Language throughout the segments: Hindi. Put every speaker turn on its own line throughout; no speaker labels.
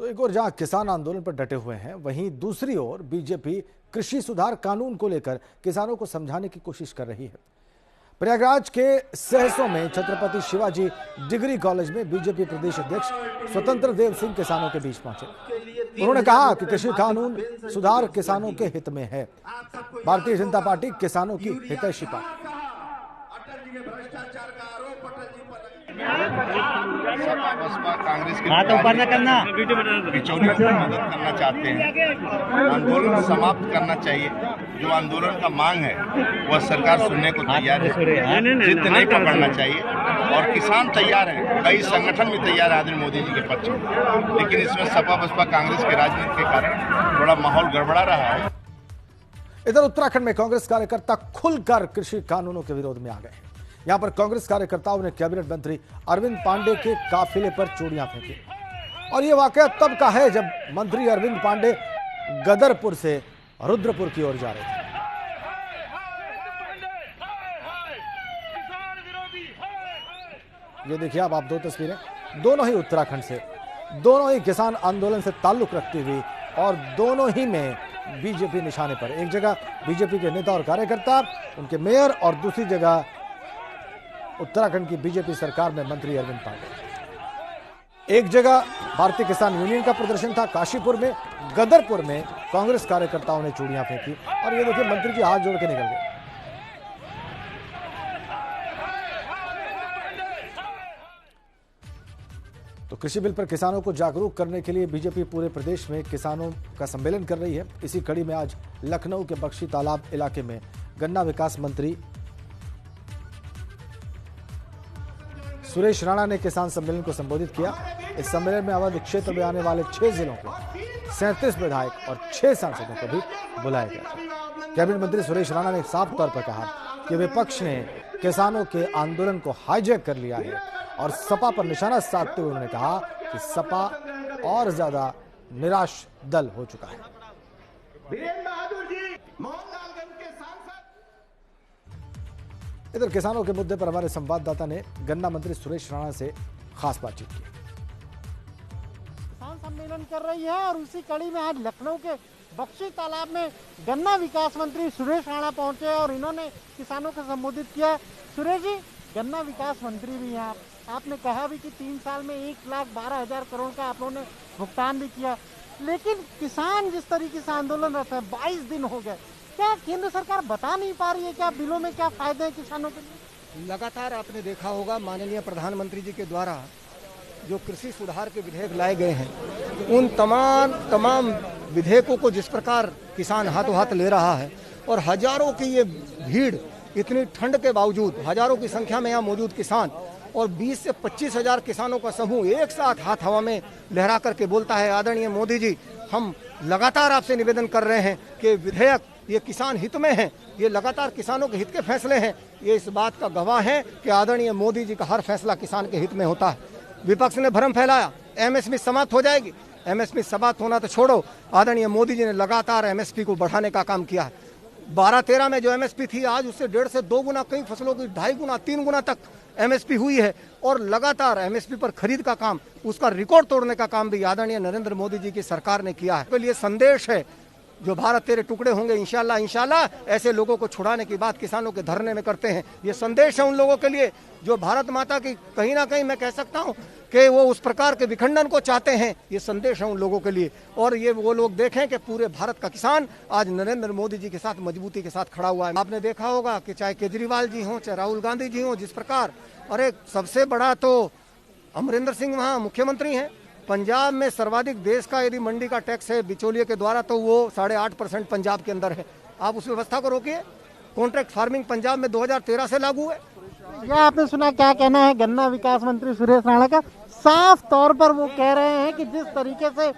तो एक ओर जहां किसान आंदोलन पर डटे हुए हैं, वहीं दूसरी ओर बीजेपी कृषि सुधार कानून को लेकर किसानों को समझाने की कोशिश कर रही है। प्रयागराज के सहसों में छत्रपति शिवाजी डिग्री कॉलेज में बीजेपी प्रदेश अध्यक्ष स्वतंत्र देव सिंह किसानों के बीच पहुंचे। उन्होंने कहा कि कृषि कानून सुधार किसानों के हित में है। भारतीय जनता पार्टी किसानों की हितैषी पार्टी।
सपा बसपा कांग्रेस के बिचौलियों को मदद करना चाहते हैं। आंदोलन समाप्त करना चाहिए। जो आंदोलन का मांग है वह सरकार सुनने को तैयार है। जिद नहीं पकड़ना चाहिए और किसान तैयार हैं। कई संगठन भी तैयार है आदरणीय मोदी जी के पक्ष में, लेकिन इसमें सपा बसपा कांग्रेस के राजनीति के कारण थोड़ा माहौल गड़बड़ा रहा है।
इधर उत्तराखंड में कांग्रेस कार्यकर्ता खुलकर कृषि कानूनों के विरोध में आ गए हैं। यहां पर कांग्रेस कार्यकर्ताओं ने कैबिनेट मंत्री अरविंद पांडे के काफिले पर चूड़ियां फेंकी। और यह वाकया तब का है जब मंत्री अरविंद पांडे गदरपुर से रुद्रपुर की ओर जा रहे थे। ये देखिए आप दो तस्वीरें, दोनों ही उत्तराखंड से, दोनों ही किसान आंदोलन से ताल्लुक रखती हुई और दोनों ही में बीजेपी निशाने पर। एक जगह बीजेपी के नेता और कार्यकर्ता, उनके मेयर, और दूसरी जगह उत्तराखंड की बीजेपी सरकार में मंत्री अरविंद पांडे। एक जगह भारतीय किसान यूनियन का प्रदर्शन था काशीपुर में, गदरपुर में कांग्रेस कार्यकर्ताओं ने चूड़ियां फेंकी और ये देखिए मंत्री जी हाथ जोड़ के निकल गए। तो कृषि बिल पर किसानों को जागरूक करने के लिए बीजेपी पूरे प्रदेश में किसानों का सम्मेलन कर रही है। इसी कड़ी में आज लखनऊ के बख्शी तालाब इलाके में गन्ना विकास मंत्री सुरेश राणा ने किसान सम्मेलन को संबोधित किया। इस सम्मेलन में अवध क्षेत्र में आने वाले 6 जिलों के 37 विधायक और 6 सांसदों को भी बुलाया गया था। कैबिनेट मंत्री सुरेश राणा ने साफ तौर पर कहा कि विपक्ष ने किसानों के आंदोलन को हाईजैक कर लिया है और सपा पर निशाना साधते हुए उन्होंने कहा कि सपा और ज्यादा निराश दल हो चुका है। इधर किसानों के मुद्दे पर हमारे संवाददाता ने गन्ना मंत्री सुरेश राणा से खास बातचीत की।
किसान सम्मेलन कर रही है और उसी कड़ी में आज लखनऊ के बख्शी तालाब में गन्ना विकास मंत्री सुरेश राणा पहुंचे और इन्होंने किसानों को संबोधित किया। सुरेश जी, गन्ना विकास मंत्री भी हैं, आपने कहा भी कि 3 साल में 1,12,000 करोड़ का आप लोगों ने भुगतान भी किया, लेकिन किसान जिस तरीके से आंदोलनरत है, 22 दिन हो गए, क्या केंद्र सरकार बता नहीं पा रही है क्या बिलों में क्या फायदे हैं किसानों के लिए?
लगातार आपने देखा होगा माननीय प्रधानमंत्री जी के द्वारा जो कृषि सुधार के विधेयक लाए गए हैं, उन तमाम विधेयकों को जिस प्रकार किसान हाथों हाथ ले रहा है और हजारों की ये भीड़, इतनी ठंड के बावजूद हजारों की संख्या में यहाँ मौजूद किसान और 20 से 25 हजार किसानों का समूह एक साथ हाथ हवा में लहरा करके बोलता है, आदरणीय मोदी जी, हम लगातार आपसे निवेदन कर रहे हैं कि विधेयक ये किसान हित में है, ये लगातार किसानों के हित के फैसले हैं। ये इस बात का गवाह है कि आदरणीय मोदी जी का हर फैसला किसान के हित में होता है। विपक्ष ने भ्रम फैलाया एमएसपी समाप्त हो जाएगी, एमएसपी समाप्त होना तो छोड़ो, आदरणीय मोदी जी ने लगातार एमएसपी को बढ़ाने का काम किया है। 12-13 में जो एमएसपी थी आज उससे 1.5 से 2 गुना, कई फसलों की 2.5 गुना 3 गुना तक एमएसपी हुई है और लगातार एमएसपी पर खरीद का काम, उसका रिकॉर्ड तोड़ने का काम भी आदरणीय नरेंद्र मोदी जी की सरकार ने किया है। तो ये संदेश है, जो भारत तेरे टुकड़े होंगे इंशाल्लाह, ऐसे लोगों को छुड़ाने की बात किसानों के धरने में करते हैं। ये संदेश है उन लोगों के लिए जो भारत माता की कहीं ना कहीं मैं कह सकता हूँ कि वो उस प्रकार के विखंडन को चाहते हैं। ये संदेश है उन लोगों के लिए और ये वो लोग देखें कि पूरे भारत का किसान आज नरेंद्र मोदी जी के साथ मजबूती के साथ खड़ा हुआ है। आपने देखा होगा कि चाहे केजरीवाल जी हों, चाहे राहुल गांधी जी हों, जिस प्रकार, अरे सबसे बड़ा तो अमरिंदर सिंह वहाँ मुख्यमंत्री हैं। पंजाब में सर्वाधिक देश का यदि मंडी का टैक्स है बिचौलिए के द्वारा तो वो 8.5% पंजाब के अंदर है। आप उस व्यवस्था को रोकिए। कॉन्ट्रैक्ट फार्मिंग पंजाब में 2013 से लागू है।
यह आपने सुना, क्या कहना है गन्ना विकास मंत्री सुरेश राणा का? साफ तौर पर वो कह रहे हैं कि जिस तरीके से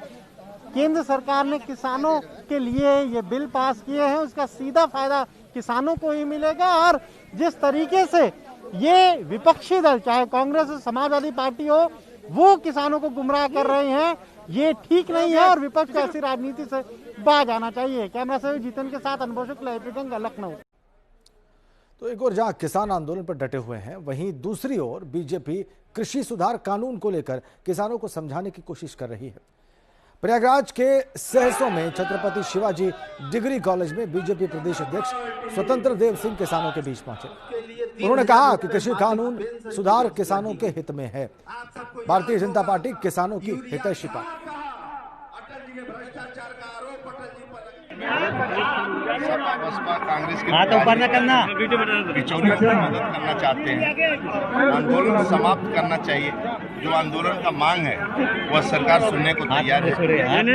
केंद्र सरकार ने किसानों के लिए ये बिल पास किए हैं उसका सीधा फायदा किसानों को ही मिलेगा और जिस तरीके से ये विपक्षी दल, चाहे कांग्रेस हो, समाजवादी पार्टी हो, वो किसानों को गुमराह कर रहे हैं, ये ठीक नहीं है और विपक्ष को ऐसी राजनीति से बाज आना चाहिए। कैमरा से जीतन के साथ अनुभव शुक्ला, लखनऊ।
तो एक ओर जहां किसान आंदोलन पर डटे हुए हैं, वहीं दूसरी ओर बीजेपी कृषि सुधार कानून को लेकर किसानों को समझाने की कोशिश कर रही है। प्रयागराज के सहसों में छत्रपति शिवाजी डिग्री कॉलेज में बीजेपी प्रदेश अध्यक्ष स्वतंत्र देव सिंह किसानों के बीच पहुंचे। उन्होंने कहा कि कृषि कानून सुधार किसानों के हित में है। भारतीय जनता पार्टी किसानों की हितैषी पार्टी।
सपा बसपा कांग्रेस की बिचौलियों की मदद करना चाहते हैं। आंदोलन समाप्त करना चाहिए। जो आंदोलन का मांग है वह सरकार सुनने को तैयार है।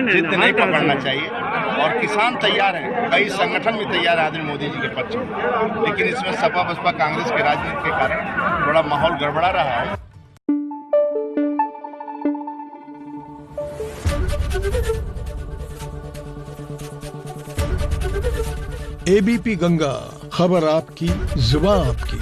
जिद नहीं पकड़ना चाहिए और किसान तैयार हैं। कई संगठन भी तैयार है आदरणीय मोदी जी के पक्ष में, लेकिन इसमें सपा बसपा कांग्रेस की राजनीति के कारण थोड़ा माहौल गड़बड़ा रहा है।
एबीपी गंगा, खबर आपकी, जुबान आपकी।